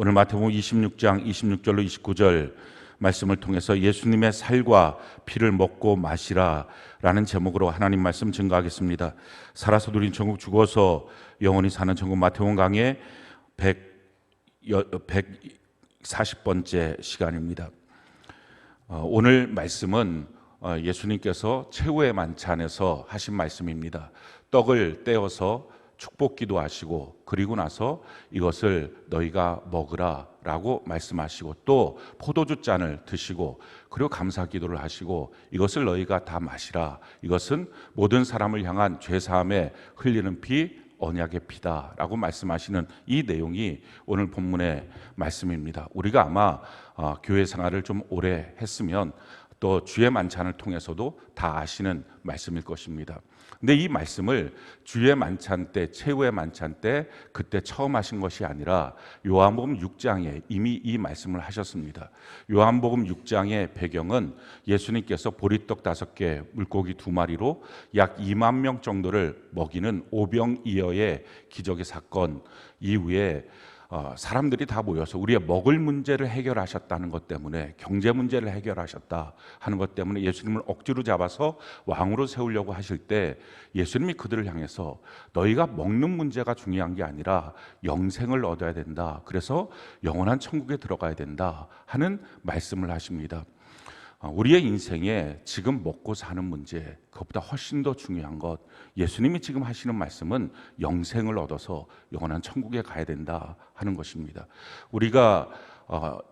오늘 마태복음 26장 26절로 29절 말씀을 통해서 예수님의 살과 피를 먹고 마시라 라는 제목으로 하나님 말씀 증거하겠습니다. 살아서 누린 천국, 죽어서 영원히 사는 천국, 마태복음 강의 140번째 시간입니다. 오늘 말씀은 예수님께서 최후의 만찬에서 하신 말씀입니다. 떡을 떼어서 축복기도 하시고, 그리고 나서 이것을 너희가 먹으라 라고 말씀하시고, 또 포도주 잔을 드시고, 그리고 감사 기도를 하시고, 이것을 너희가 다 마시라, 이것은 모든 사람을 향한 죄사함에 흘리는 피, 언약의 피다 라고 말씀하시는 이 내용이 오늘 본문의 말씀입니다. 우리가 아마 교회 생활을 좀 오래 했으면 또 주의 만찬을 통해서도 다 아시는 말씀일 것입니다. 근데 이 말씀을 주의 만찬 때, 최후의 만찬 때 그때 처음 하신 것이 아니라 요한복음 6장에 이미 이 말씀을 하셨습니다. 요한복음 6장의 배경은 예수님께서 보리떡 5개, 물고기 2마리로 약 2만 명 정도를 먹이는 오병이어의 기적의 사건 이후에 사람들이 다 모여서 우리의 먹을 문제를 해결하셨다는 것 때문에, 경제 문제를 해결하셨다 하는 것 때문에 예수님을 억지로 잡아서 왕으로 세우려고 하실 때 예수님이 그들을 향해서 너희가 먹는 문제가 중요한 게 아니라 영생을 얻어야 된다, 그래서 영원한 천국에 들어가야 된다 하는 말씀을 하십니다. 우리의 인생에 지금 먹고 사는 문제, 그것보다 훨씬 더 중요한 것, 예수님이 지금 하시는 말씀은 영생을 얻어서 영원한 천국에 가야 된다 하는 것입니다. 우리가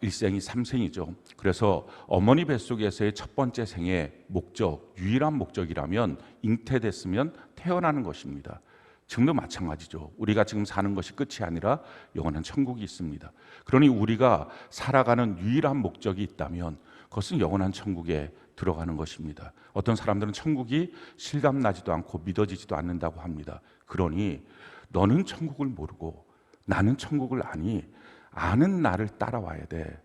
일생이 3생이죠. 그래서 어머니 뱃속에서의 첫 번째 생의 목적, 유일한 목적이라면 잉태됐으면 태어나는 것입니다. 지금도 마찬가지죠. 우리가 지금 사는 것이 끝이 아니라 영원한 천국이 있습니다. 그러니 우리가 살아가는 유일한 목적이 있다면 그것은 영원한 천국에 들어가는 것입니다. 어떤 사람들은 천국이 실감나지도 않고 믿어지지도 않는다고 합니다. 그러니 너는 천국을 모르고 나는 천국을 아니, 아는 나를 따라와야 돼.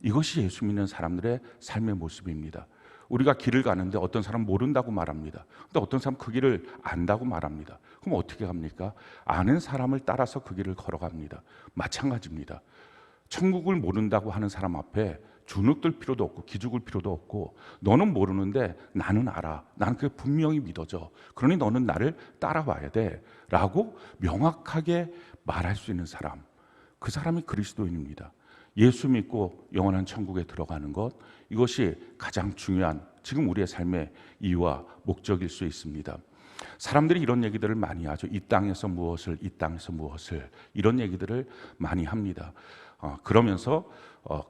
이것이 예수 믿는 사람들의 삶의 모습입니다. 우리가 길을 가는데 어떤 사람은 모른다고 말합니다. 근데 어떤 사람은 그 길을 안다고 말합니다. 그럼 어떻게 합니까? 아는 사람을 따라서 그 길을 걸어갑니다. 마찬가지입니다. 천국을 모른다고 하는 사람 앞에 주눅들 필요도 없고 기죽을 필요도 없고, 너는 모르는데 나는 알아, 나는 그게 분명히 믿어져, 그러니 너는 나를 따라와야 돼 라고 명확하게 말할 수 있는 사람, 그 사람이 그리스도인입니다. 예수 믿고 영원한 천국에 들어가는 것, 이것이 가장 중요한 지금 우리의 삶의 이유와 목적일 수 있습니다. 사람들이 이런 얘기들을 많이 하죠. 이 땅에서 무엇을, 이 땅에서 무엇을, 이런 얘기들을 많이 합니다. 그러면서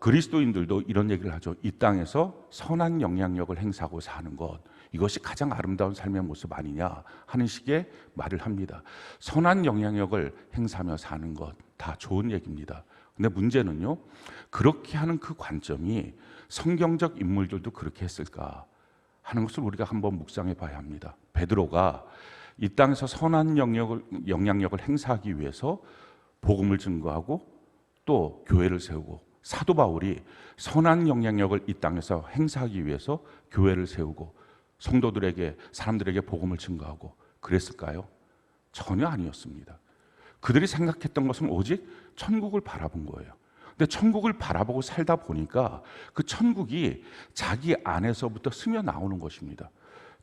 그리스도인들도 이런 얘기를 하죠. 이 땅에서 선한 영향력을 행사하고 사는 것, 이것이 가장 아름다운 삶의 모습 아니냐 하는 식의 말을 합니다. 선한 영향력을 행사하며 사는 것, 다 좋은 얘기입니다. 근데 문제는요, 그렇게 하는 그 관점이 성경적 인물들도 그렇게 했을까 하는 것을 우리가 한번 묵상해 봐야 합니다. 베드로가 이 땅에서 선한 영향력을 행사하기 위해서 복음을 증거하고 또 교회를 세우고, 사도 바울이 선한 영향력을 이 땅에서 행사하기 위해서 교회를 세우고 성도들에게, 사람들에게 복음을 증거하고 그랬을까요? 전혀 아니었습니다. 그들이 생각했던 것은 오직 천국을 바라본 거예요. 근데 천국을 바라보고 살다 보니까 그 천국이 자기 안에서부터 스며 나오는 것입니다.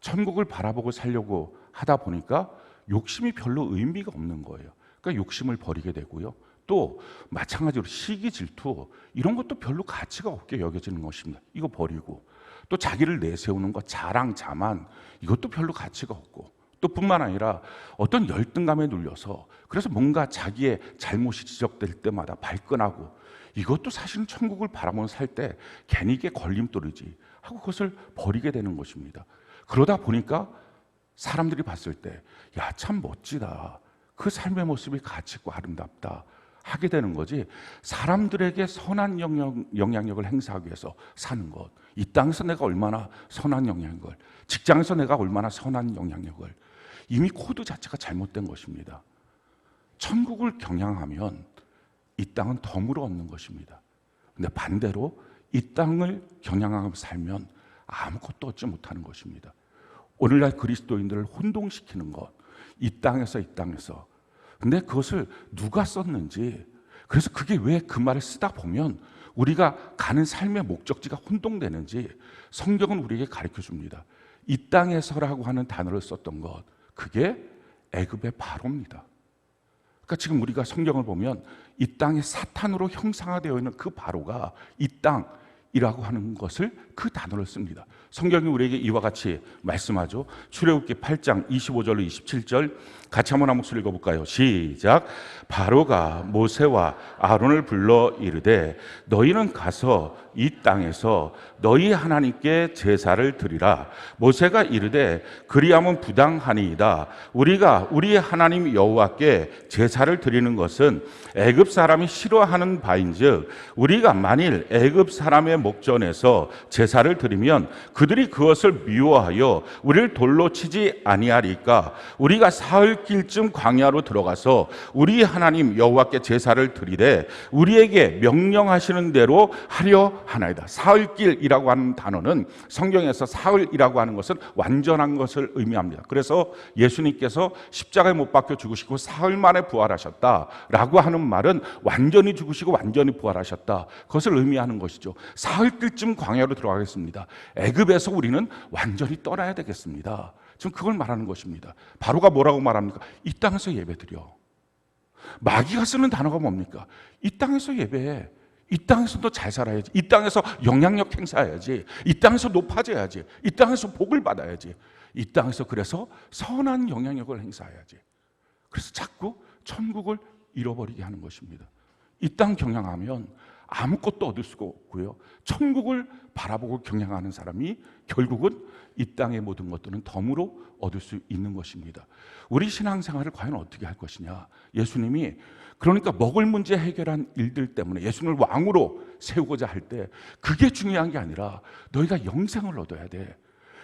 천국을 바라보고 살려고 하다 보니까 욕심이 별로 의미가 없는 거예요. 그러니까 욕심을 버리게 되고요. 또 마찬가지로 시기, 질투, 이런 것도 별로 가치가 없게 여겨지는 것입니다. 이거 버리고, 또 자기를 내세우는 것, 자랑, 자만, 이것도 별로 가치가 없고, 또 뿐만 아니라 어떤 열등감에 눌려서 그래서 뭔가 자기의 잘못이 지적될 때마다 발끈하고, 이것도 사실은 천국을 바라보며 살 때 괜히 이게 걸림돌이지 하고 그것을 버리게 되는 것입니다. 그러다 보니까 사람들이 봤을 때, 야, 참 멋지다, 그 삶의 모습이 가치 있고 아름답다 하게 되는 거지, 사람들에게 선한 영향력을 행사하기 위해서 사는 것, 이 땅에서 내가 얼마나 선한 영향력을, 직장에서 내가 얼마나 선한 영향력을, 이미 코드 자체가 잘못된 것입니다. 천국을 경향하면 이 땅은 덤으로 얻는 것입니다. 근데 반대로 이 땅을 경향하며 살면 아무것도 얻지 못하는 것입니다. 오늘날 그리스도인들을 혼동시키는 것, 이 땅에서 근데 그것을 누가 썼는지, 그래서 그게 왜 그 말을 쓰다 보면 우리가 가는 삶의 목적지가 혼동되는지 성경은 우리에게 가르쳐 줍니다. 이 땅에서라고 하는 단어를 썼던 것, 그게 애굽의 바로입니다. 그러니까 지금 우리가 성경을 보면 이 땅의 사탄으로 형상화되어 있는 그 바로가 이 땅이라고 하는 것을 그 단어를 씁니다. 성경이 우리에게 이와 같이 말씀하죠. 출애굽기 8장 25절로 27절 같이 한번 한 목소리 읽어볼까요? 시작. 바로가 모세와 아론을 불러 이르되 너희는 가서 이 땅에서 너희 하나님께 제사를 드리라. 모세가 이르되 그리하면 부당하니이다. 우리가 우리 하나님 여호와께 제사를 드리는 것은 애굽 사람이 싫어하는 바인즉 우리가 만일 애굽 사람의 목전에서 제사를 드리면 그들이 그것을 미워하여 우리를 돌로 치지 아니하리까. 우리가 사흘길쯤 광야로 들어가서 우리 하나님 여호와께 제사를 드리되 우리에게 명령하시는 대로 하려 하나이다. 사흘길이라고 하는 단어는 성경에서 사흘이라고 하는 것은 완전한 것을 의미합니다. 그래서 예수님께서 십자가에 못 박혀 죽으시고 사흘 만에 부활하셨다라고 하는 말은 완전히 죽으시고 완전히 부활하셨다, 그것을 의미하는 것이죠. 사흘길쯤 광야로 들어가겠습니다. 애굽에서 우리는 완전히 떠나야 되겠습니다. 지금 그걸 말하는 것입니다. 바로가 뭐라고 말합니까? 이 땅에서 예배드려. 마귀가 쓰는 단어가 뭡니까? 이 땅에서 예배해. 이 땅에서 너 잘 살아야지. 이 땅에서 영향력 행사해야지. 이 땅에서 높아져야지. 이 땅에서 복을 받아야지. 이 땅에서 그래서 선한 영향력을 행사해야지. 그래서 자꾸 천국을 잃어버리게 하는 것입니다. 이 땅 경영하면 아무것도 얻을 수가 없고요. 천국을 바라보고 경영하는 사람이 결국은 이 땅의 모든 것들은 덤으로 얻을 수 있는 것입니다. 우리 신앙생활을 과연 어떻게 할 것이냐. 예수님이 그러니까 먹을 문제 해결한 일들 때문에 예수님을 왕으로 세우고자 할 때 그게 중요한 게 아니라 너희가 영생을 얻어야 돼.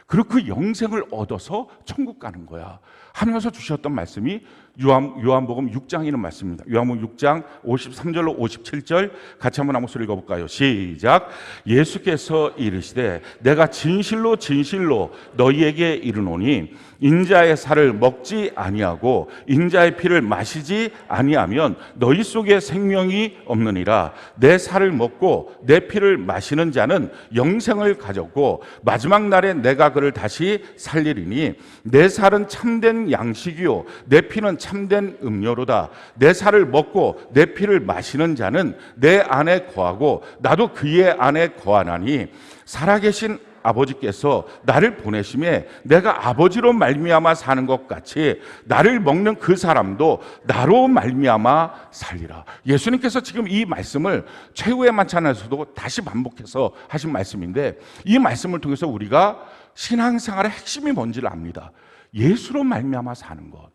그리고 그 영생을 얻어서 천국 가는 거야 하면서 주셨던 말씀이 요한복음 6장에 있는 말씀입니다. 요한복음 6장 53절로 57절 같이 한번 한 목소리 읽어볼까요? 시작. 예수께서 이르시되 내가 진실로 진실로 너희에게 이르노니 인자의 살을 먹지 아니하고 인자의 피를 마시지 아니하면 너희 속에 생명이 없느니라. 내 살을 먹고 내 피를 마시는 자는 영생을 가졌고 마지막 날에 내가 그를 다시 살리리니 내 살은 참된 양식이요 내 피는 참된 음료로다. 내 살을 먹고 내 피를 마시는 자는 내 안에 거하고 나도 그의 안에 거하나니 살아계신 아버지께서 나를 보내심에 내가 아버지로 말미암아 사는 것 같이 나를 먹는 그 사람도 나로 말미암아 살리라. 예수님께서 지금 이 말씀을 최후의 만찬에서도 다시 반복해서 하신 말씀인데 이 말씀을 통해서 우리가 신앙생활의 핵심이 뭔지를 압니다. 예수로 말미암아 사는 것,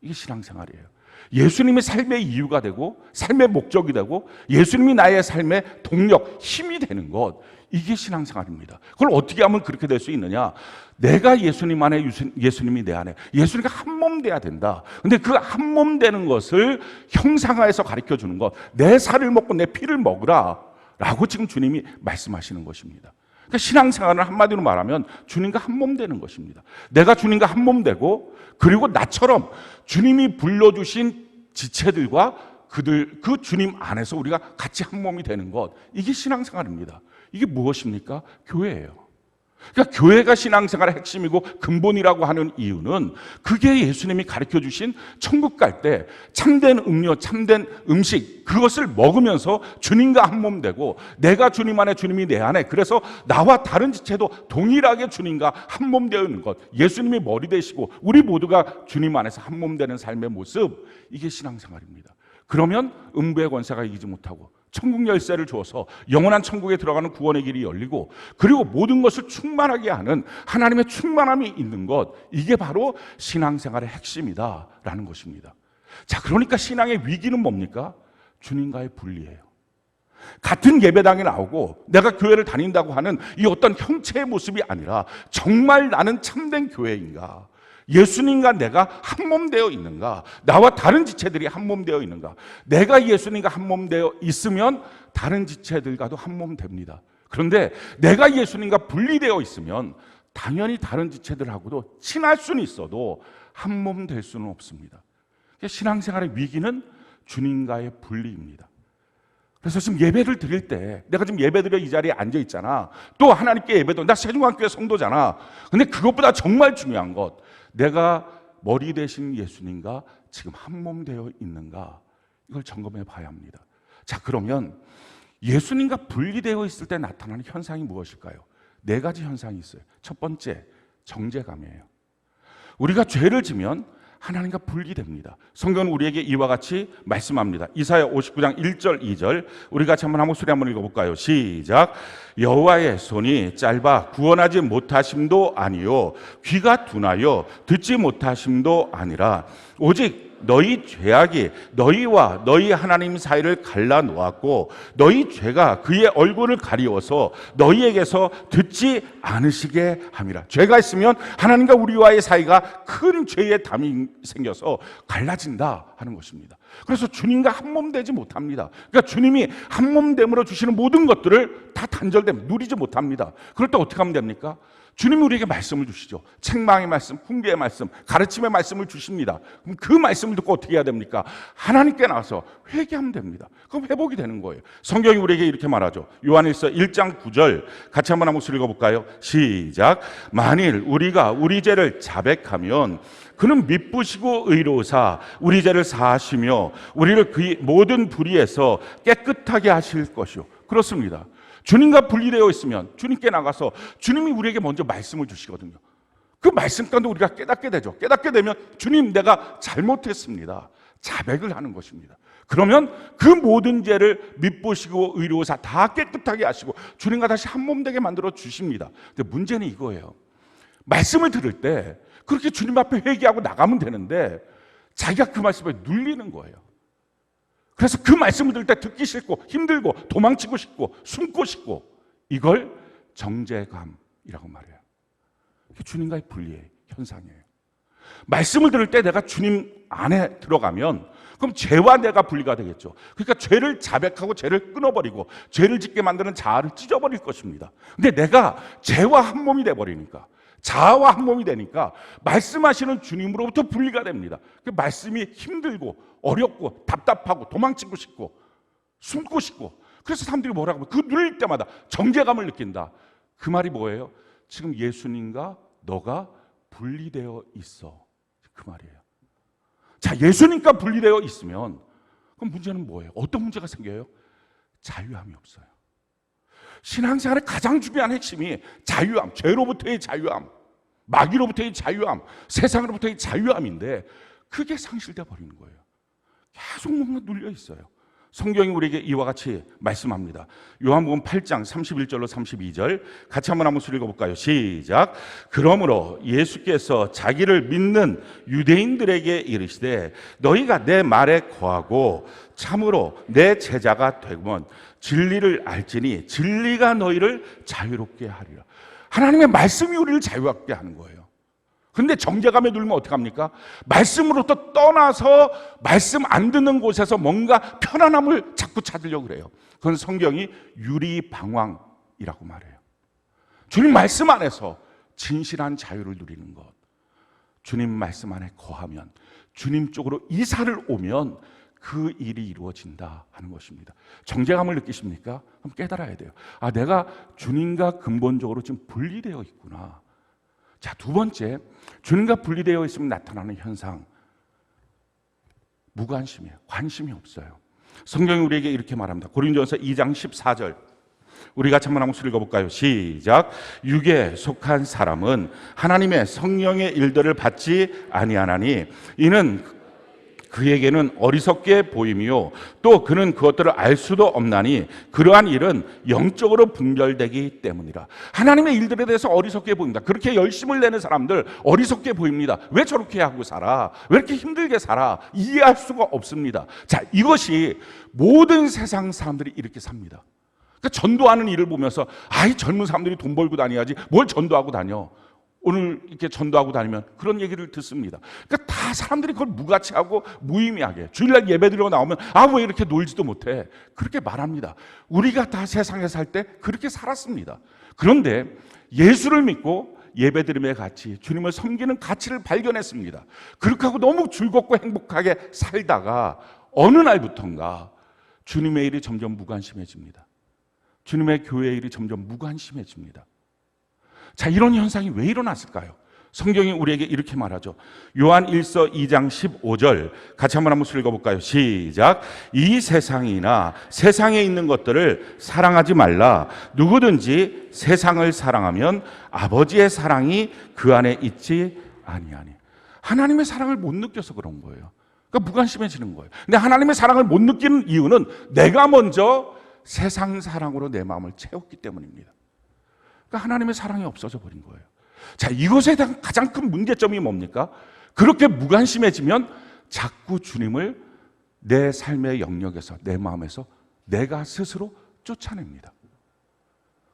이게 신앙생활이에요. 예수님이 삶의 이유가 되고 삶의 목적이 되고 예수님이 나의 삶의 동력, 힘이 되는 것, 이게 신앙생활입니다. 그걸 어떻게 하면 그렇게 될 수 있느냐? 내가 예수님 안에, 예수님이 내 안에, 예수님과 한 몸 돼야 된다. 근데 그 한 몸 되는 것을 형상화해서 가르쳐 주는 것, 내 살을 먹고 내 피를 먹으라 라고 지금 주님이 말씀하시는 것입니다. 그러니까 신앙생활을 한마디로 말하면 주님과 한 몸 되는 것입니다. 내가 주님과 한 몸 되고 그리고 나처럼 주님이 불러주신 지체들과 그 주님 안에서 우리가 같이 한 몸이 되는 것, 이게 신앙생활입니다. 이게 무엇입니까? 교회예요. 그러니까 교회가 신앙생활의 핵심이고 근본이라고 하는 이유는 그게 예수님이 가르쳐 주신 천국 갈 때 참된 음료, 참된 음식, 그것을 먹으면서 주님과 한 몸 되고 내가 주님 안에, 주님이 내 안에, 그래서 나와 다른 지체도 동일하게 주님과 한 몸 되어 있는 것, 예수님이 머리 되시고 우리 모두가 주님 안에서 한 몸 되는 삶의 모습, 이게 신앙생활입니다. 그러면 음부의 권세가 이기지 못하고 천국 열쇠를 주어서 영원한 천국에 들어가는 구원의 길이 열리고 그리고 모든 것을 충만하게 하는 하나님의 충만함이 있는 것, 이게 바로 신앙생활의 핵심이다라는 것입니다. 자, 그러니까 신앙의 위기는 뭡니까? 주님과의 분리예요. 같은 예배당에 나오고 내가 교회를 다닌다고 하는 이 어떤 형체의 모습이 아니라 정말 나는 참된 교회인가? 예수님과 내가 한 몸 되어 있는가? 나와 다른 지체들이 한 몸 되어 있는가? 내가 예수님과 한 몸 되어 있으면 다른 지체들과도 한 몸 됩니다. 그런데 내가 예수님과 분리되어 있으면 당연히 다른 지체들하고도 친할 수는 있어도 한 몸 될 수는 없습니다. 신앙생활의 위기는 주님과의 분리입니다. 그래서 지금 예배를 드릴 때 내가 지금 예배 드려 이 자리에 앉아 있잖아. 또 하나님께 예배도 나 세종학교의 성도잖아. 근데 그것보다 정말 중요한 것, 내가 머리 대신 예수님과 지금 한 몸 되어 있는가, 이걸 점검해 봐야 합니다. 자, 그러면 예수님과 분리되어 있을 때 나타나는 현상이 무엇일까요? 네 가지 현상이 있어요. 첫 번째, 정죄감이에요. 우리가 죄를 지면 하나님과 분리됩니다. 성경은 우리에게 이와 같이 말씀합니다. 이사야 59장 1절 2절 우리 같이 한번 목소리 한번 읽어볼까요? 시작. 여호와의 손이 짧아 구원하지 못하심도 아니요 귀가 둔하여 듣지 못하심도 아니라 오직 너희 죄악이 너희와 너희 하나님 사이를 갈라놓았고 너희 죄가 그의 얼굴을 가리워서 너희에게서 듣지 않으시게 함이라. 죄가 있으면 하나님과 우리와의 사이가 큰 죄의 담이 생겨서 갈라진다 하는 것입니다. 그래서 주님과 한 몸 되지 못합니다. 그러니까 주님이 한 몸 됨으로 주시는 모든 것들을 다 단절되면 누리지 못합니다. 그럴 때 어떻게 하면 됩니까? 주님이 우리에게 말씀을 주시죠. 책망의 말씀, 훈계의 말씀, 가르침의 말씀을 주십니다. 그럼 그 말씀을 듣고 어떻게 해야 됩니까? 하나님께 나와서 회개하면 됩니다. 그럼 회복이 되는 거예요. 성경이 우리에게 이렇게 말하죠. 요한일서 1장 9절 같이 한번 목소리 읽어볼까요? 시작. 만일 우리가 우리 죄를 자백하면 그는 미쁘시고 의로우사 우리 죄를 사하시며 우리를 그 모든 불의에서 깨끗하게 하실 것이요. 그렇습니다. 주님과 분리되어 있으면 주님께 나가서 주님이 우리에게 먼저 말씀을 주시거든요. 그 말씀 가운데 우리가 깨닫게 되죠. 깨닫게 되면 주님, 내가 잘못했습니다. 자백을 하는 것입니다. 그러면 그 모든 죄를 미쁘시고 의로우사 다 깨끗하게 하시고 주님과 다시 한 몸 되게 만들어 주십니다. 근데 문제는 이거예요. 말씀을 들을 때 그렇게 주님 앞에 회개하고 나가면 되는데 자기가 그 말씀에 눌리는 거예요. 그래서 그 말씀을 들을 때 듣기 싫고 힘들고 도망치고 싶고 숨고 싶고, 이걸 정죄감이라고 말해요. 이게 주님과의 분리의 현상이에요. 말씀을 들을 때 내가 주님 안에 들어가면 그럼 죄와 내가 분리가 되겠죠. 그러니까 죄를 자백하고 죄를 끊어버리고 죄를 짓게 만드는 자아를 찢어버릴 것입니다. 근데 내가 죄와 한 몸이 돼버리니까, 자아와 한 몸이 되니까 말씀하시는 주님으로부터 분리가 됩니다. 그 말씀이 힘들고 어렵고 답답하고 도망치고 싶고 숨고 싶고, 그래서 사람들이 뭐라고 하면 그 누릴 때마다 정죄감을 느낀다. 그 말이 뭐예요? 지금 예수님과 너가 분리되어 있어, 그 말이에요. 자, 예수님과 분리되어 있으면 그럼 문제는 뭐예요? 어떤 문제가 생겨요? 자유함이 없어요. 신앙생활의 가장 중요한 핵심이 자유함, 죄로부터의 자유함, 마귀로부터의 자유함, 세상으로부터의 자유함인데 그게 상실되어 버리는 거예요. 계속 뭔가 눌려 있어요. 성경이 우리에게 이와 같이 말씀합니다. 요한복음 8장 31절로 32절 같이 한번 읽어볼까요? 시작. 그러므로 예수께서 자기를 믿는 유대인들에게 이르시되 너희가 내 말에 거하고 참으로 내 제자가 되면 진리를 알지니 진리가 너희를 자유롭게 하리라. 하나님의 말씀이 우리를 자유롭게 하는 거예요. 근데 정죄감에 눌면 어떡합니까? 말씀으로부터 떠나서 말씀 안 듣는 곳에서 뭔가 편안함을 자꾸 찾으려고 그래요. 그건 성경이 유리방황이라고 말해요. 주님 말씀 안에서 진실한 자유를 누리는 것, 주님 말씀 안에 거하면, 주님 쪽으로 이사를 오면 그 일이 이루어진다 하는 것입니다. 정죄감을 느끼십니까? 그럼 깨달아야 돼요. 아, 내가 주님과 근본적으로 지금 분리되어 있구나. 자, 두 번째, 주님과 분리되어 있으면 나타나는 현상, 무관심이에요. 관심이 없어요. 성경이 우리에게 이렇게 말합니다. 고린도전서 2장 14절 우리 같이 한번 읽어볼까요? 시작. 육에 속한 사람은 하나님의 성령의 일들을 받지 아니하나니 이는 그에게는 어리석게 보임이요 또 그는 그것들을 알 수도 없나니 그러한 일은 영적으로 분별되기 때문이라. 하나님의 일들에 대해서 어리석게 보입니다. 그렇게 열심을 내는 사람들 어리석게 보입니다. 왜 저렇게 하고 살아? 왜 이렇게 힘들게 살아? 이해할 수가 없습니다. 자, 이것이 모든 세상 사람들이 이렇게 삽니다. 그러니까 전도하는 일을 보면서 아이 젊은 사람들이 돈 벌고 다녀야지 뭘 전도하고 다녀. 오늘 이렇게 전도하고 다니면 그런 얘기를 듣습니다. 그러니까 다 사람들이 그걸 무가치하고 무의미하게 주일날 예배드리러 나오면 아, 왜 이렇게 놀지도 못해, 그렇게 말합니다. 우리가 다 세상에 살 때 그렇게 살았습니다. 그런데 예수를 믿고 예배드림의 가치, 주님을 섬기는 가치를 발견했습니다. 그렇게 하고 너무 즐겁고 행복하게 살다가 어느 날부턴가 주님의 일이 점점 무관심해집니다. 주님의 교회의 일이 점점 무관심해집니다. 자, 이런 현상이 왜 일어났을까요? 성경이 우리에게 이렇게 말하죠. 요한 1서 2장 15절 같이 한번 읽어볼까요? 시작. 이 세상이나 세상에 있는 것들을 사랑하지 말라. 누구든지 세상을 사랑하면 아버지의 사랑이 그 안에 있지 아니하니. 하나님의 사랑을 못 느껴서 그런 거예요. 그러니까 무관심해지는 거예요. 근데 하나님의 사랑을 못 느끼는 이유는 내가 먼저 세상 사랑으로 내 마음을 채웠기 때문입니다. 그러니까 하나님의 사랑이 없어져 버린 거예요. 자, 이것에 대한 가장 큰 문제점이 뭡니까? 그렇게 무관심해지면 자꾸 주님을 내 삶의 영역에서, 내 마음에서 내가 스스로 쫓아냅니다.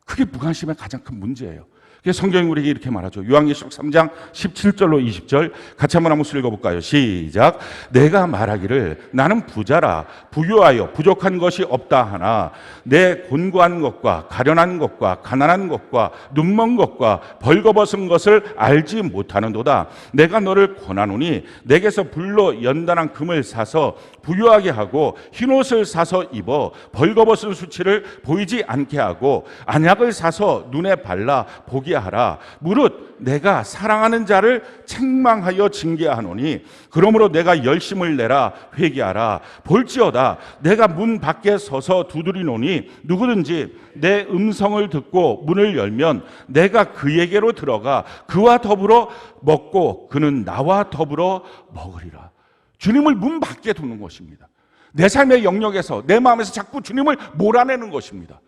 그게 무관심의 가장 큰 문제예요. 성경이 우리에게 이렇게 말하죠. 요한계시록 3장 17절로 20절 같이 한번 읽어볼까요? 시작. 내가 말하기를 나는 부자라 부유하여 부족한 것이 없다 하나 내 곤고한 것과 가련한 것과 가난한 것과 눈먼 것과 벌거벗은 것을 알지 못하는도다. 내가 너를 권하노니 내게서 불로 연단한 금을 사서 부유하게 하고 흰옷을 사서 입어 벌거벗은 수치를 보이지 않게 하고 안약을 사서 눈에 발라 보게 하라. 무릇 내가 사랑하는 자를 책망하여 징계하노니 그러므로 내가 열심을 내라 회개하라. 볼지어다 내가 문 밖에 서서 두드리노니 누구든지 내 음성을 듣고 문을 열면 내가 그에게로 들어가 그와 더불어 먹고 그는 나와 더불어 먹으리라. 주님을 문 밖에 두는 것입니다. 내 삶의 영역에서 내 마음에서 자꾸 주님을 몰아내는 것입니다.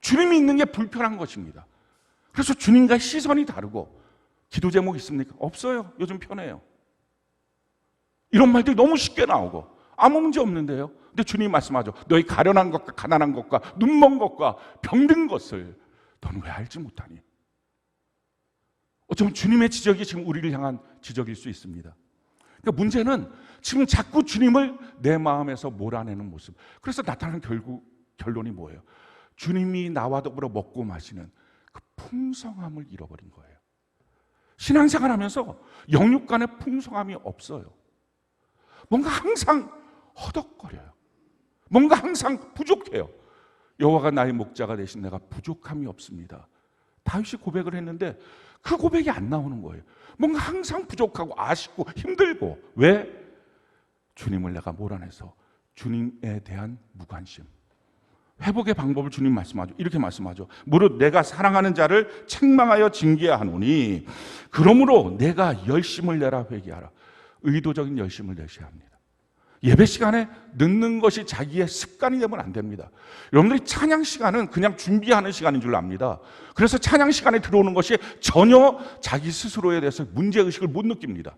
주님이 있는 게 불편한 것입니다. 그래서 주님과 시선이 다르고. 기도 제목 있습니까? 없어요. 요즘 편해요. 이런 말들이 너무 쉽게 나오고 아무 문제 없는데요. 근데 주님이 말씀하죠. 너희 가련한 것과 가난한 것과 눈먼 것과 병든 것을 너는 왜 알지 못하니? 어쩌면 주님의 지적이 지금 우리를 향한 지적일 수 있습니다. 그러니까 문제는 지금 자꾸 주님을 내 마음에서 몰아내는 모습. 그래서 나타나는 결론이 뭐예요? 주님이 나와 더불어 먹고 마시는 그 풍성함을 잃어버린 거예요. 신앙생활 하면서 영육 간의 풍성함이 없어요. 뭔가 항상 허덕거려요. 뭔가 항상 부족해요. 여호와가 나의 목자가 되신 내가 부족함이 없습니다. 다윗이 고백을 했는데 그 고백이 안 나오는 거예요. 뭔가 항상 부족하고 아쉽고 힘들고. 왜? 주님을 내가 몰아내서 주님에 대한 무관심. 회복의 방법을 주님 말씀하죠. 이렇게 말씀하죠. 무릇 내가 사랑하는 자를 책망하여 징계하노니 그러므로 내가 열심을 내라 회개하라. 의도적인 열심을 내셔야 합니다. 예배 시간에 늦는 것이 자기의 습관이 되면 안 됩니다. 여러분들이 찬양 시간은 그냥 준비하는 시간인 줄 압니다. 그래서 찬양 시간에 들어오는 것이 전혀 자기 스스로에 대해서 문제의식을 못 느낍니다.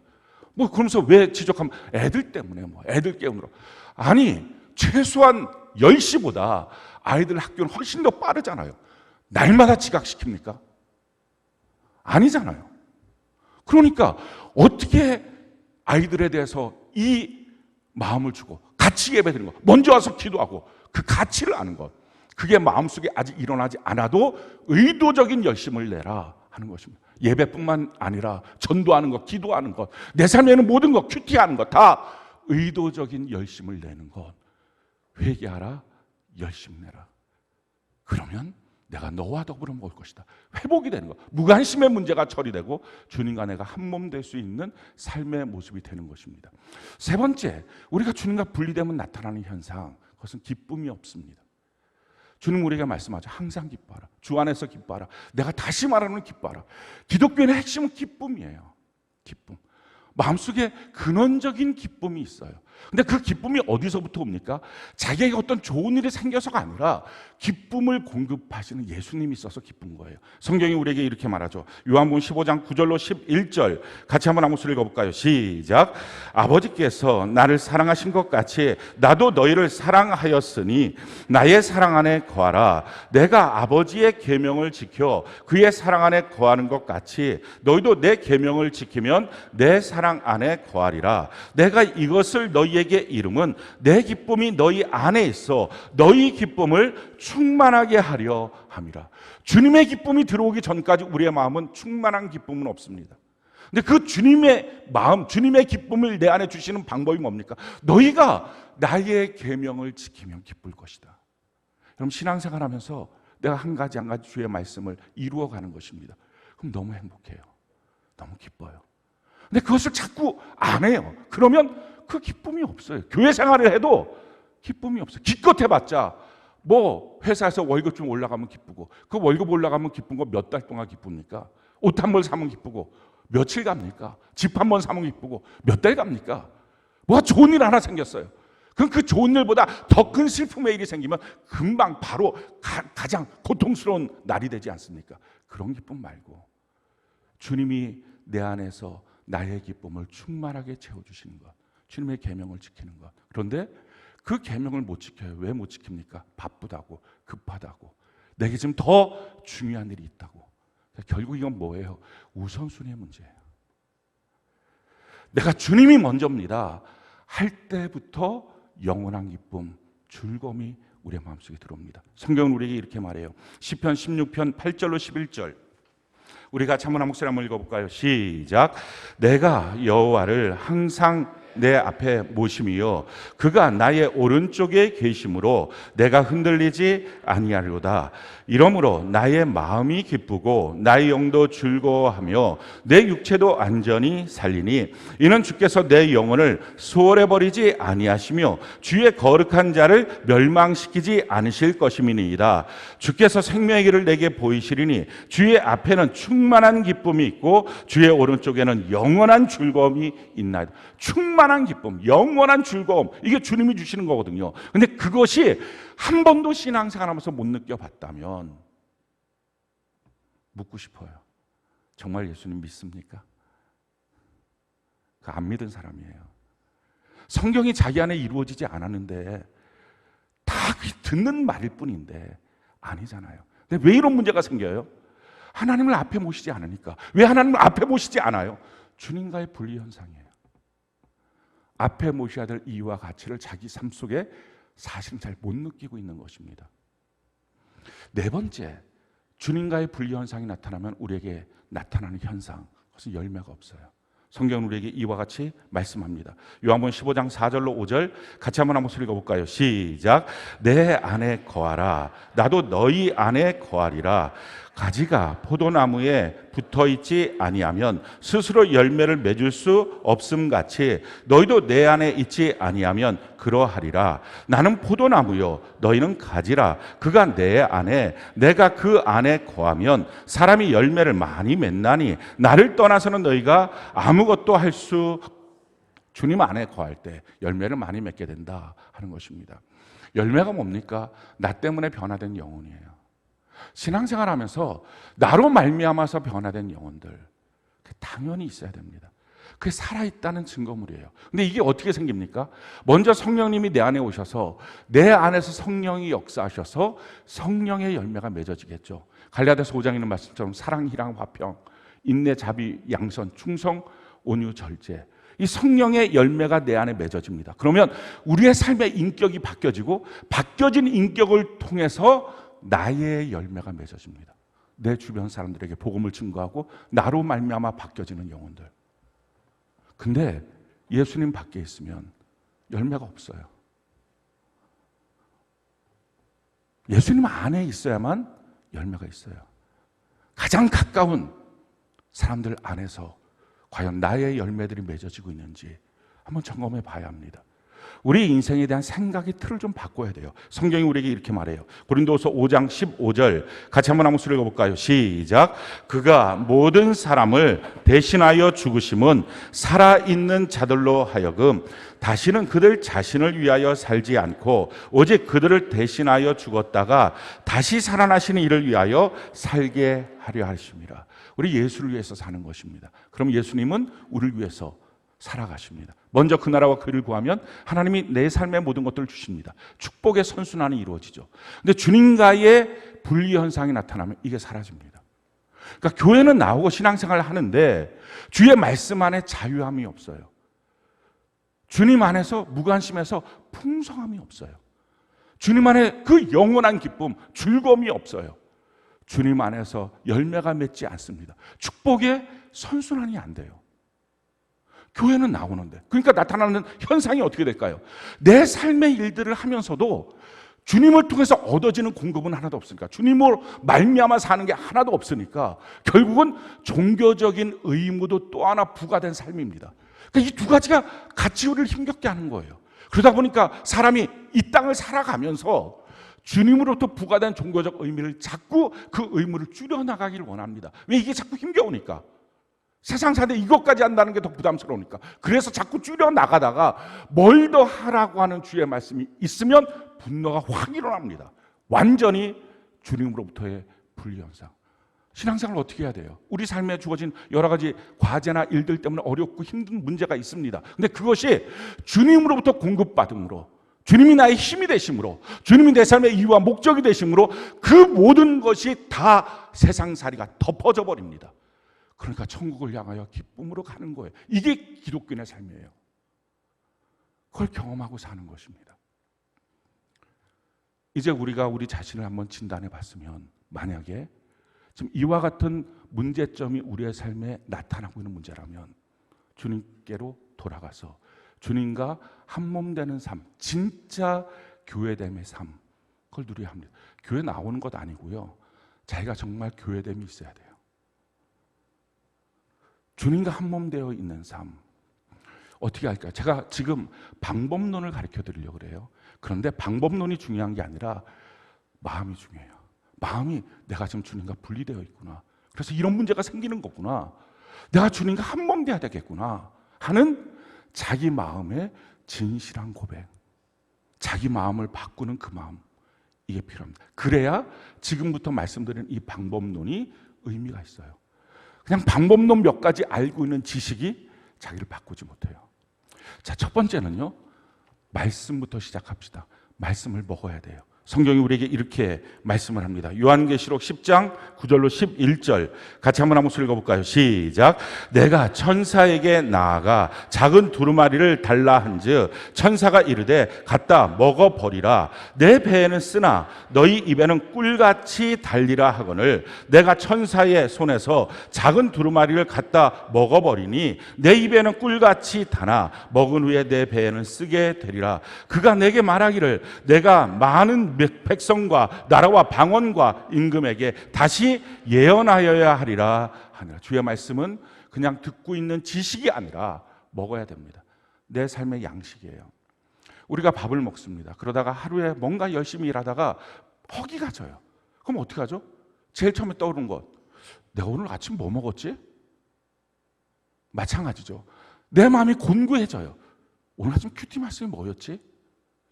그러면서 왜 지적하면 애들 때문에 애들 깨우느라. 아니, 최소한 10시보다 아이들 학교는 훨씬 더 빠르잖아요. 날마다 지각시킵니까? 아니잖아요. 그러니까 어떻게 아이들에 대해서 이 마음을 주고 같이 예배드리는 것, 먼저 와서 기도하고 그 가치를 아는 것, 그게 마음속에 아직 일어나지 않아도 의도적인 열심을 내라 하는 것입니다. 예배뿐만 아니라 전도하는 것, 기도하는 것, 내 삶에는 모든 것, 큐티하는 것 다 의도적인 열심을 내는 것. 회개하라, 열심 내라. 그러면 내가 너와 더불어 먹을 것이다. 회복이 되는 것. 무관심의 문제가 처리되고 주님과 내가 한 몸 될 수 있는 삶의 모습이 되는 것입니다. 세 번째, 우리가 주님과 분리되면 나타나는 현상, 그것은 기쁨이 없습니다. 주님 우리에게 말씀하죠. 항상 기뻐하라. 주 안에서 기뻐하라. 내가 다시 말하는 기뻐하라. 기독교의 핵심은 기쁨이에요. 기쁨. 마음속에 근원적인 기쁨이 있어요. 근데 그 기쁨이 어디서부터 옵니까? 자기에게 어떤 좋은 일이 생겨서가 아니라 기쁨을 공급하시는 예수님이 있어서 기쁜 거예요. 성경이 우리에게 이렇게 말하죠. 요한복음 15장 9절로 11절 같이 한번 읽어볼까요? 시작. 아버지께서 나를 사랑하신 것 같이 나도 너희를 사랑하였으니 나의 사랑 안에 거하라. 내가 아버지의 계명을 지켜 그의 사랑 안에 거하는 것 같이 너희도 내 계명을 지키면 내 사랑 안에 거하리라. 내가 이것을 너희에게 이름은 내 기쁨이 너희 안에 있어 너희 기쁨을 충만하게 하려 함이라. 주님의 기쁨이 들어오기 전까지 우리의 마음은 충만한 기쁨은 없습니다. 근데 그 주님의 마음, 주님의 기쁨을 내 안에 주시는 방법이 뭡니까? 너희가 나의 계명을 지키면 기쁠 것이다. 그럼 신앙생활 하면서 내가 한 가지 주의 말씀을 이루어가는 것입니다. 그럼 너무 행복해요. 너무 기뻐요. 근데 그것을 자꾸 안 해요. 그러면 그 기쁨이 없어요. 교회 생활을 해도 기쁨이 없어요. 기껏 해봤자 뭐 회사에서 월급 좀 올라가면 기쁘고, 그 월급 올라가면 기쁜 거 몇 달 동안 기쁩니까? 옷 한 벌 사면 기쁘고 며칠 갑니까? 집 한 번 사면 기쁘고 몇 달 갑니까? 뭐가 좋은 일 하나 생겼어요. 그럼 그 좋은 일보다 더 큰 슬픔의 일이 생기면 금방 바로 가장 고통스러운 날이 되지 않습니까? 그런 기쁨 말고 주님이 내 안에서 나의 기쁨을 충만하게 채워주시는 것, 주님의 계명을 지키는 것. 그런데 그 계명을 못 지켜요. 왜 못 지킵니까? 바쁘다고, 급하다고, 내게 지금 더 중요한 일이 있다고. 결국 이건 뭐예요? 우선순위의 문제예요. 내가 주님이 먼저입니다 할 때부터 영원한 기쁨, 즐거움이 우리의 마음속에 들어옵니다. 성경은 우리에게 이렇게 말해요. 시편 16편 8절로 11절. 우리가 같이 한번 한 목소리 한번 읽어볼까요? 시작. 내가 여호와를 항상 내 앞에 모심이요 그가 나의 오른쪽에 계심으로 내가 흔들리지 아니하리로다. 이러므로 나의 마음이 기쁘고 나의 영도 즐거워하며 내 육체도 안전히 살리니 이는 주께서 내 영혼을 소홀해 버리지 아니하시며 주의 거룩한 자를 멸망시키지 않으실 것임이니이다. 주께서 생명의 길을 내게 보이시리니 주의 앞에는 충만한 기쁨이 있고 주의 오른쪽에는 영원한 즐거움이 있나이다. 충만한 기쁨, 영원한 즐거움, 이게 주님이 주시는 거거든요. 근데 그것이 한 번도 신앙생활하면서 못 느껴봤다면 묻고 싶어요. 정말 예수님 믿습니까? 그 안 믿은 사람이에요. 성경이 자기 안에 이루어지지 않았는데 다 듣는 말일 뿐인데 아니잖아요. 근데 왜 이런 문제가 생겨요? 하나님을 앞에 모시지 않으니까. 왜 하나님을 앞에 모시지 않아요? 주님과의 분리 현상이에요. 앞에 모셔야 될 이유와 가치를 자기 삶 속에 사실은 잘 못 느끼고 있는 것입니다. 네 번째, 주님과의 분리 현상이 나타나면 우리에게 나타나는 현상, 그것은 열매가 없어요. 성경은 우리에게 이와 같이 말씀합니다. 요한복음 15장 4절로 5절 같이 한번 읽어볼까요? 시작. 내 안에 거하라. 나도 너희 안에 거하리라. 가지가 포도나무에 붙어있지 아니하면 스스로 열매를 맺을 수 없음 같이 너희도 내 안에 있지 아니하면 그러하리라. 나는 포도나무요 너희는 가지라. 그가 내 안에 내가 그 안에 거하면 사람이 열매를 많이 맺나니 나를 떠나서는 너희가 아무것도 할 수 주님 안에 거할 때 열매를 많이 맺게 된다 하는 것입니다. 열매가 뭡니까? 나 때문에 변화된 영혼이에요. 신앙생활하면서 나로 말미암아서 변화된 영혼들 당연히 있어야 됩니다. 그게 살아있다는 증거물이에요. 근데 이게 어떻게 생깁니까? 먼저 성령님이 내 안에 오셔서 내 안에서 성령이 역사하셔서 성령의 열매가 맺어지겠죠. 갈라디아서 5장에 있는 말씀처럼 사랑, 희랑, 화평, 인내, 자비, 양선, 충성, 온유, 절제, 이 성령의 열매가 내 안에 맺어집니다. 그러면 우리의 삶의 인격이 바뀌어지고 바뀌어진 인격을 통해서 나의 열매가 맺어집니다. 내 주변 사람들에게 복음을 증거하고 나로 말미암아 바뀌어지는 영혼들. 근데 예수님 밖에 있으면 열매가 없어요. 예수님 안에 있어야만 열매가 있어요. 가장 가까운 사람들 안에서 과연 나의 열매들이 맺어지고 있는지 한번 점검해 봐야 합니다. 우리 인생에 대한 생각의 틀을 좀 바꿔야 돼요. 성경이 우리에게 이렇게 말해요. 고린도서 5장 15절 같이 한번 읽어볼까요? 시작. 그가 모든 사람을 대신하여 죽으심은 살아있는 자들로 하여금 다시는 그들 자신을 위하여 살지 않고 오직 그들을 대신하여 죽었다가 다시 살아나시는 이를 위하여 살게 하려 하심이라. 우리 예수를 위해서 사는 것입니다. 그럼 예수님은 우리를 위해서 살아가십니다. 먼저 그 나라와 그를 구하면 하나님이 내 삶의 모든 것들을 주십니다. 축복의 선순환이 이루어지죠. 근데 주님과의 분리 현상이 나타나면 이게 사라집니다. 그러니까 교회는 나오고 신앙생활을 하는데 주의 말씀 안에 자유함이 없어요. 주님 안에서 무관심해서 풍성함이 없어요. 주님 안에 그 영원한 기쁨, 즐거움이 없어요. 주님 안에서 열매가 맺지 않습니다. 축복의 선순환이 안 돼요. 교회는 나오는데. 그러니까 나타나는 현상이 어떻게 될까요? 내 삶의 일들을 하면서도 주님을 통해서 얻어지는 공급은 하나도 없으니까, 주님을 말미암아 사는 게 하나도 없으니까 결국은 종교적인 의무도 또 하나 부과된 삶입니다. 그러니까 이 두 가지가 같이 우리를 힘겹게 하는 거예요. 그러다 보니까 사람이 이 땅을 살아가면서 주님으로부터 부과된 종교적 의미를 자꾸 그 의무를 줄여나가기를 원합니다. 왜? 이게 자꾸 힘겨우니까. 세상 사는데 이것까지 한다는 게 더 부담스러우니까. 그래서 자꾸 줄여나가다가 뭘 더 하라고 하는 주의 말씀이 있으면 분노가 확 일어납니다. 완전히 주님으로부터의 분리현상. 신앙생활을 어떻게 해야 돼요? 우리 삶에 주어진 여러 가지 과제나 일들 때문에 어렵고 힘든 문제가 있습니다. 근데 그것이 주님으로부터 공급받음으로, 주님이 나의 힘이 되심으로, 주님이 내 삶의 이유와 목적이 되심으로 그 모든 것이 다 세상살이가 덮어져 버립니다. 그러니까 천국을 향하여 기쁨으로 가는 거예요. 이게 기독교인의 삶이에요. 그걸 경험하고 사는 것입니다. 이제 우리가 우리 자신을 한번 진단해 봤으면, 만약에 지금 이와 같은 문제점이 우리의 삶에 나타나고 있는 문제라면 주님께로 돌아가서 주님과 한몸 되는 삶, 진짜 교회됨의 삶, 그걸 누려야 합니다. 교회 나오는 것 아니고요, 자기가 정말 교회됨이 있어야 돼요. 주님과 한몸 되어 있는 삶, 어떻게 할까요? 제가 지금 방법론을 가르쳐 드리려고 그래요. 그런데 방법론이 중요한 게 아니라 마음이 중요해요. 마음이, 내가 지금 주님과 분리되어 있구나, 그래서 이런 문제가 생기는 거구나, 내가 주님과 한몸 돼야 되겠구나 하는 자기 마음의 진실한 고백, 자기 마음을 바꾸는 그 마음, 이게 필요합니다. 그래야 지금부터 말씀드리는 이 방법론이 의미가 있어요. 그냥 방법론 몇 가지 알고 있는 지식이 자기를 바꾸지 못해요. 자, 첫 번째는요, 말씀부터 시작합시다. 말씀을 먹어야 돼요. 성경이 우리에게 이렇게 말씀을 합니다. 요한계시록 10장 9절로 11절 같이 한번 읽어볼까요? 시작. 내가 천사에게 나아가 작은 두루마리를 달라 한즉 천사가 이르되 갖다 먹어버리라. 내 배에는 쓰나 너희 입에는 꿀같이 달리라 하거늘 내가 천사의 손에서 작은 두루마리를 갖다 먹어버리니 내 입에는 꿀같이 다나 먹은 후에 내 배에는 쓰게 되리라. 그가 내게 말하기를 내가 많은 백성과 나라와 방언과 임금에게 다시 예언하여야 하리라 하니라. 주의 말씀은 그냥 듣고 있는 지식이 아니라 먹어야 됩니다. 내 삶의 양식이에요. 우리가 밥을 먹습니다. 그러다가 하루에 뭔가 열심히 일하다가 허기가 져요. 그럼 어떻게 하죠? 제일 처음에 떠오르는 것, 내가 오늘 아침 뭐 먹었지? 마찬가지죠. 내 마음이 곤고해져요. 오늘 아침 큐티 말씀이 뭐였지?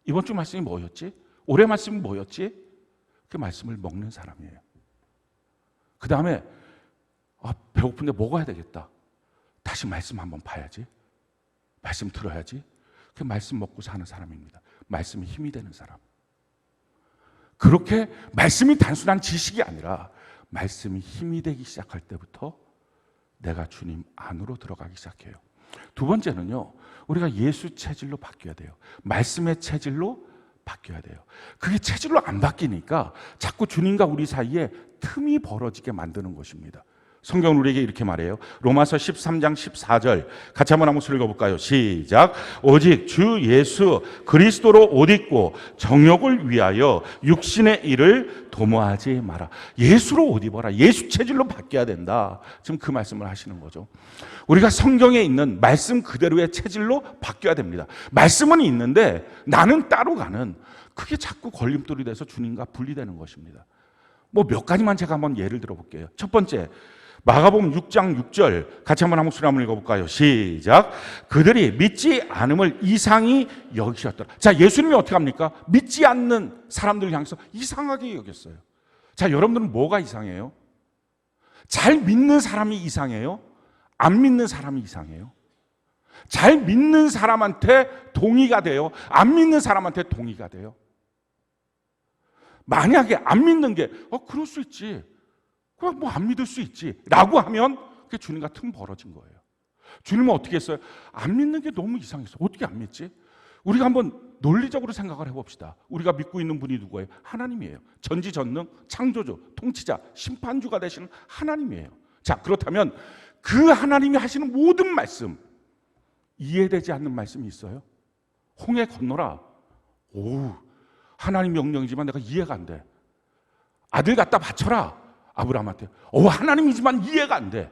이번 주 말씀이 뭐였지? 올해 말씀은 뭐였지? 그 말씀을 먹는 사람이에요. 그 다음에 배고픈데 먹어야 되겠다. 다시 말씀 한번 봐야지. 말씀 들어야지. 그 말씀 먹고 사는 사람입니다. 말씀이 힘이 되는 사람. 그렇게 말씀이 단순한 지식이 아니라 말씀이 힘이 되기 시작할 때부터 내가 주님 안으로 들어가기 시작해요. 두 번째는요, 우리가 예수 체질로 바뀌어야 돼요. 말씀의 체질로 바뀌어야 돼요. 그게 체질로 안 바뀌니까 자꾸 주님과 우리 사이에 틈이 벌어지게 만드는 것입니다. 성경은 우리에게 이렇게 말해요. 로마서 13장 14절 같이 한번 읽어볼까요? 시작. 오직 주 예수 그리스도로 옷 입고 정욕을 위하여 육신의 일을 도모하지 마라. 예수로 옷 입어라. 예수 체질로 바뀌어야 된다. 지금 그 말씀을 하시는 거죠. 우리가 성경에 있는 말씀 그대로의 체질로 바뀌어야 됩니다. 말씀은 있는데 나는 따로 가는, 그게 자꾸 걸림돌이 돼서 주님과 분리되는 것입니다. 뭐 몇 가지만 제가 한번 예를 들어볼게요. 첫 번째, 마가복음 6장 6절 같이 한번 읽어볼까요? 시작. 그들이 믿지 않음을 이상히 여기셨더라. 자, 예수님이 어떻게 합니까? 믿지 않는 사람들 향해서 이상하게 여겼어요. 자, 여러분들은 뭐가 이상해요? 잘 믿는 사람이 이상해요? 안 믿는 사람이 이상해요? 잘 믿는 사람한테 동의가 돼요? 안 믿는 사람한테 동의가 돼요? 만약에 안 믿는 게 그럴 수 있지, 그럼 뭐 안 믿을 수 있지 라고 하면 그게 주님과 틈 벌어진 거예요. 주님은 어떻게 했어요? 안 믿는 게 너무 이상했어. 어떻게 안 믿지? 우리가 한번 논리적으로 생각을 해봅시다. 우리가 믿고 있는 분이 누구예요? 하나님이에요. 전지전능 창조주, 통치자, 심판주가 되시는 하나님이에요. 자, 그렇다면 그 하나님이 하시는 모든 말씀, 이해되지 않는 말씀이 있어요? 홍해 건너라. 오, 하나님 명령이지만 내가 이해가 안 돼. 아들 갖다 바쳐라. 아브라함한테. 하나님이지만 이해가 안 돼.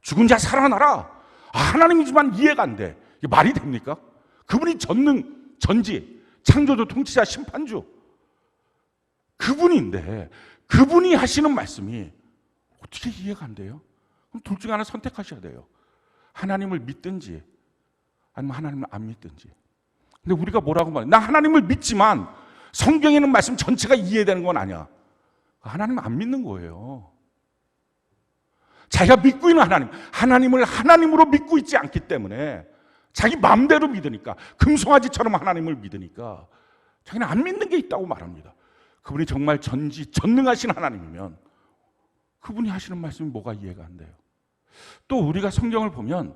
죽은 자 살아나라. 하나님이지만 이해가 안 돼. 이게 말이 됩니까? 그분이 전능, 전지, 창조주, 통치자, 심판주. 그분인데 그분이 하시는 말씀이 어떻게 이해가 안 돼요? 그럼 둘 중에 하나 선택하셔야 돼요. 하나님을 믿든지 아니면 하나님을 안 믿든지. 근데 우리가 뭐라고 말해? 나 하나님을 믿지만 성경에 있는 말씀 전체가 이해되는 건 아니야. 하나님을 안 믿는 거예요. 자기가 믿고 있는 하나님을 하나님으로 믿고 있지 않기 때문에 자기 마음대로 믿으니까, 금송아지처럼 하나님을 믿으니까 자기는 안 믿는 게 있다고 말합니다. 그분이 정말 전능하신 하나님이면 그분이 하시는 말씀이 뭐가 이해가 안 돼요? 또 우리가 성경을 보면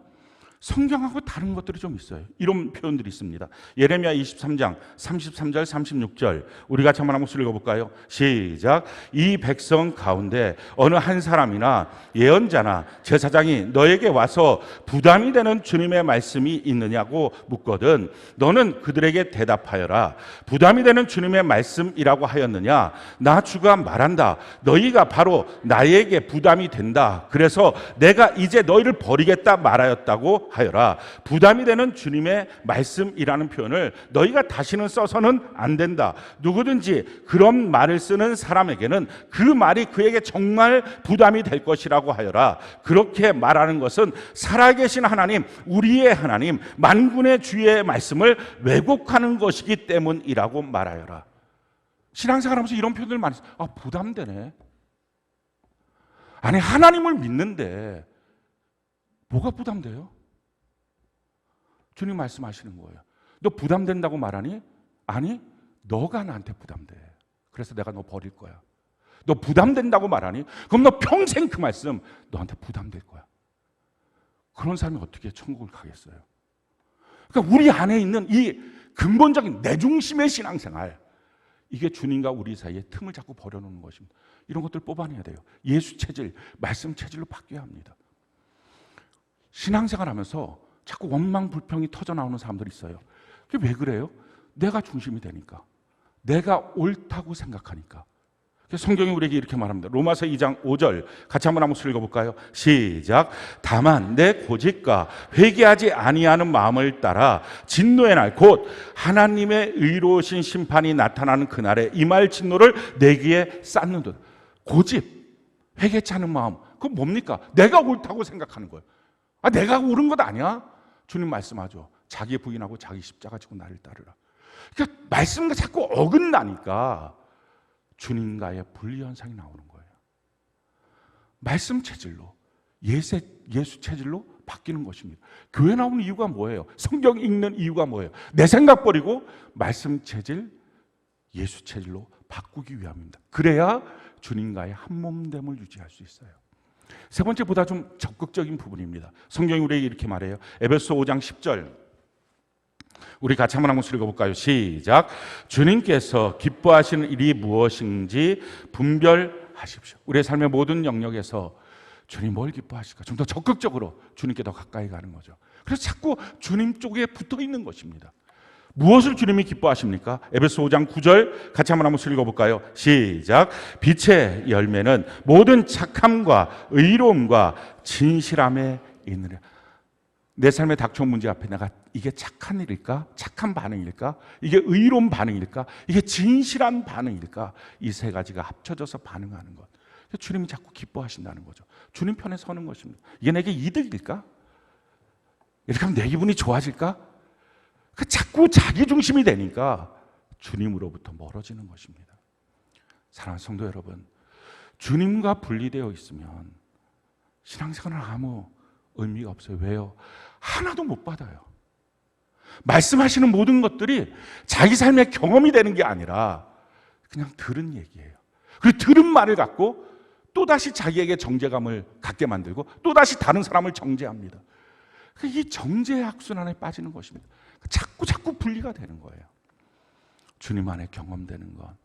성경하고 다른 것들이 좀 있어요. 이런 표현들이 있습니다. 예레미야 23장 33절 36절 우리 같이 한번 목소리 읽어볼까요? 시작. 이 백성 가운데 어느 한 사람이나 예언자나 제사장이 너에게 와서 부담이 되는 주님의 말씀이 있느냐고 묻거든 너는 그들에게 대답하여라. 부담이 되는 주님의 말씀이라고 하였느냐? 나 주가 말한다. 너희가 바로 나에게 부담이 된다. 그래서 내가 이제 너희를 버리겠다 말하였다고 하여라. 부담이 되는 주님의 말씀이라는 표현을 너희가 다시는 써서는 안 된다. 누구든지 그런 말을 쓰는 사람에게는 그 말이 그에게 정말 부담이 될 것이라고 하여라. 그렇게 말하는 것은 살아계신 하나님, 우리의 하나님, 만군의 주의 말씀을 왜곡하는 것이기 때문이라고 말하여라. 신앙생활하면서 이런 표현들 많이 써요. 부담되네. 아니, 하나님을 믿는데 뭐가 부담돼요? 주님 말씀하시는 거예요. 너 부담된다고 말하니? 아니, 너가 나한테 부담돼. 그래서 내가 너 버릴 거야. 너 부담된다고 말하니? 그럼 너 평생 그 말씀 너한테 부담될 거야. 그런 사람이 어떻게 천국을 가겠어요? 그러니까 우리 안에 있는 이 근본적인 내 중심의 신앙생활, 이게 주님과 우리 사이에 틈을 자꾸 버려놓는 것입니다. 이런 것들 뽑아내야 돼요. 예수 체질, 말씀 체질로 바뀌어야 합니다. 신앙생활하면서 자꾸 원망 불평이 터져나오는 사람들이 있어요. 그게 왜 그래요? 내가 중심이 되니까, 내가 옳다고 생각하니까. 성경이 우리에게 이렇게 말합니다. 로마서 2장 5절 같이 한번 목소리 읽어볼까요? 시작. 다만 내 고집과 회개하지 아니하는 마음을 따라 진노의 날 곧 하나님의 의로우신 심판이 나타나는 그날에 이 말 진노를 내 귀에 쌓는 듯. 고집, 회개치 않은 마음, 그건 뭡니까? 내가 옳다고 생각하는 거예요. 내가 옳은 것 아니야? 주님 말씀하죠. 자기 부인하고 자기 십자가 지고 나를 따르라. 그러니까 말씀과 자꾸 어긋나니까 주님과의 분리현상이 나오는 거예요. 말씀 체질로, 예수 체질로 바뀌는 것입니다. 교회 나오는 이유가 뭐예요? 성경 읽는 이유가 뭐예요? 내 생각 버리고 말씀 체질, 예수 체질로 바꾸기 위함입니다. 그래야 주님과의 한몸됨을 유지할 수 있어요. 세 번째, 보다 좀 적극적인 부분입니다. 성경이 우리에게 이렇게 말해요. 에베소 5장 10절 우리 같이 한번 목소리 읽어볼까요? 시작. 주님께서 기뻐하시는 일이 무엇인지 분별하십시오. 우리의 삶의 모든 영역에서 주님 뭘 기뻐하실까? 좀 더 적극적으로 주님께 더 가까이 가는 거죠. 그래서 자꾸 주님 쪽에 붙어 있는 것입니다. 무엇을 주님이 기뻐하십니까? 에베소 5장 9절 같이 한번 읽어볼까요? 시작. 빛의 열매는 모든 착함과 의로움과 진실함에 있느니라. 내 삶의 닥쳐온 문제 앞에 내가 이게 착한 일일까? 착한 반응일까? 이게 의로운 반응일까? 이게 진실한 반응일까? 이 세 가지가 합쳐져서 반응하는 것. 주님이 자꾸 기뻐하신다는 거죠. 주님 편에 서는 것입니다. 이게 내게 이득일까? 이렇게 하면 내 기분이 좋아질까? 자꾸 자기 중심이 되니까 주님으로부터 멀어지는 것입니다. 사랑하는 성도 여러분, 주님과 분리되어 있으면 신앙생활은 아무 의미가 없어요. 왜요? 하나도 못 받아요. 말씀하시는 모든 것들이 자기 삶의 경험이 되는 게 아니라 그냥 들은 얘기예요. 그리고 들은 말을 갖고 또다시 자기에게 정죄감을 갖게 만들고 또다시 다른 사람을 정죄합니다. 이 정죄의 악순환에 빠지는 것입니다. 자꾸 분리가 되는 거예요. 주님 안에 경험되는 것,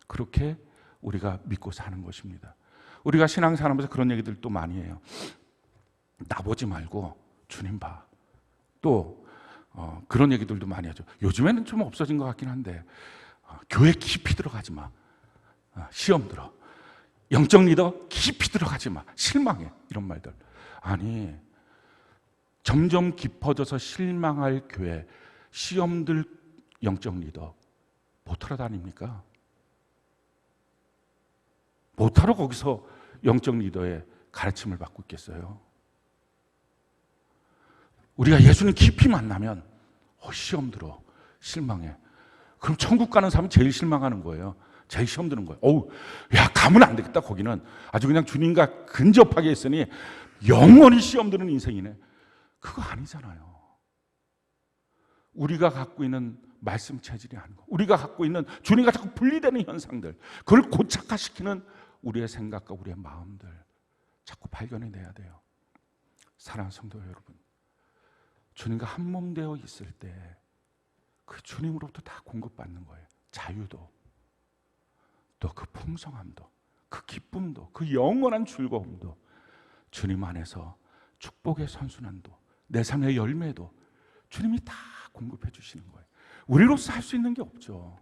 그렇게 우리가 믿고 사는 것입니다. 우리가 신앙생활하면서 그런 얘기들 또 많이 해요. 나보지 말고 주님 봐. 또 그런 얘기들도 많이 하죠. 요즘에는 좀 없어진 것 같긴 한데 교회 깊이 들어가지 마. 시험 들어. 영적 리더 깊이 들어가지 마. 실망해. 이런 말들. 아니, 점점 깊어져서 실망할 교회, 시험들 영적 리더 못하러 다닙니까? 못하러 거기서 영적 리더의 가르침을 받고 있겠어요? 우리가 예수님 깊이 만나면 시험 들어, 실망해. 그럼 천국 가는 사람이 제일 실망하는 거예요. 제일 시험 드는 거예요. 야, 가면 안 되겠다. 거기는 아주 그냥 주님과 근접하게 했으니 영원히 시험 드는 인생이네. 그거 아니잖아요. 우리가 갖고 있는 말씀 체질이 아니고, 우리가 갖고 있는 주님과 자꾸 분리되는 현상들, 그걸 고착화시키는 우리의 생각과 우리의 마음들 자꾸 발견해내야 돼요. 사랑하는 성도 여러분, 주님과 한 몸 되어 있을 때 그 주님으로부터 다 공급받는 거예요. 자유도, 또 그 풍성함도, 그 기쁨도, 그 영원한 즐거움도, 주님 안에서 축복의 선순환도, 내 삶의 열매도 주님이 다 공급해 주시는 거예요. 우리로서 할 수 있는 게 없죠.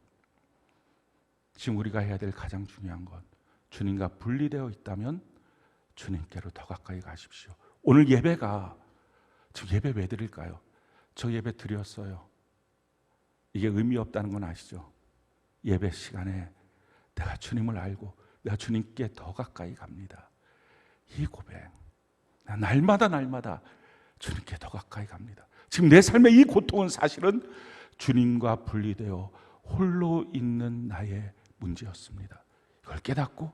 지금 우리가 해야 될 가장 중요한 것, 주님과 분리되어 있다면 주님께로 더 가까이 가십시오. 오늘 예배가, 지금 예배 왜 드릴까요? 저 예배 드렸어요. 이게 의미 없다는 건 아시죠? 예배 시간에 내가 주님을 알고 내가 주님께 더 가까이 갑니다. 이 고백, 날마다 주님께 더 가까이 갑니다. 지금 내 삶의 이 고통은 사실은 주님과 분리되어 홀로 있는 나의 문제였습니다. 이걸 깨닫고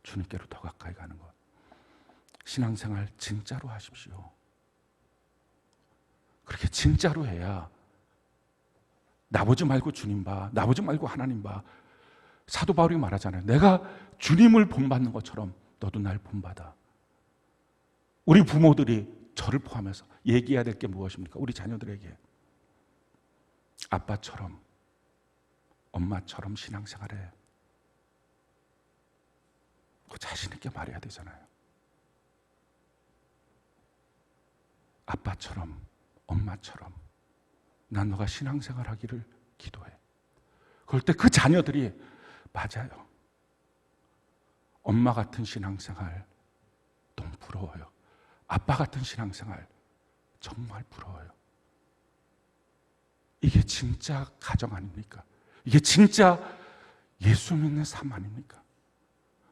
주님께로 더 가까이 가는 것. 신앙생활 진짜로 하십시오. 그렇게 진짜로 해야 나보지 말고 주님 봐, 나보지 말고 하나님 봐. 사도 바울이 말하잖아요. 내가 주님을 본받는 것처럼 너도 날 본받아. 우리 부모들이 저를 포함해서 얘기해야 될 게 무엇입니까? 우리 자녀들에게 아빠처럼, 엄마처럼 신앙생활해. 그 자신 있게 말해야 되잖아요. 아빠처럼, 엄마처럼 난 너가 신앙생활하기를 기도해. 그럴 때 그 자녀들이 맞아요. 엄마 같은 신앙생활 너무 부러워요. 아빠 같은 신앙생활 정말 부러워요. 이게 진짜 가정 아닙니까? 이게 진짜 예수 믿는 삶 아닙니까?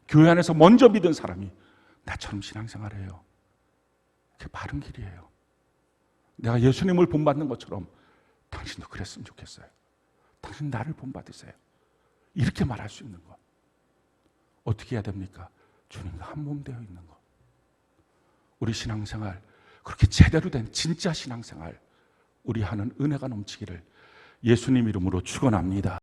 교회 안에서 먼저 믿은 사람이 나처럼 신앙생활해요. 그게 바른 길이에요. 내가 예수님을 본받는 것처럼 당신도 그랬으면 좋겠어요. 당신 나를 본받으세요. 이렇게 말할 수 있는 것. 어떻게 해야 됩니까? 주님과 한 몸 되어 있는 것. 우리 신앙생활, 그렇게 제대로 된 진짜 신앙생활, 우리 하는 은혜가 넘치기를 예수님 이름으로 축원합니다.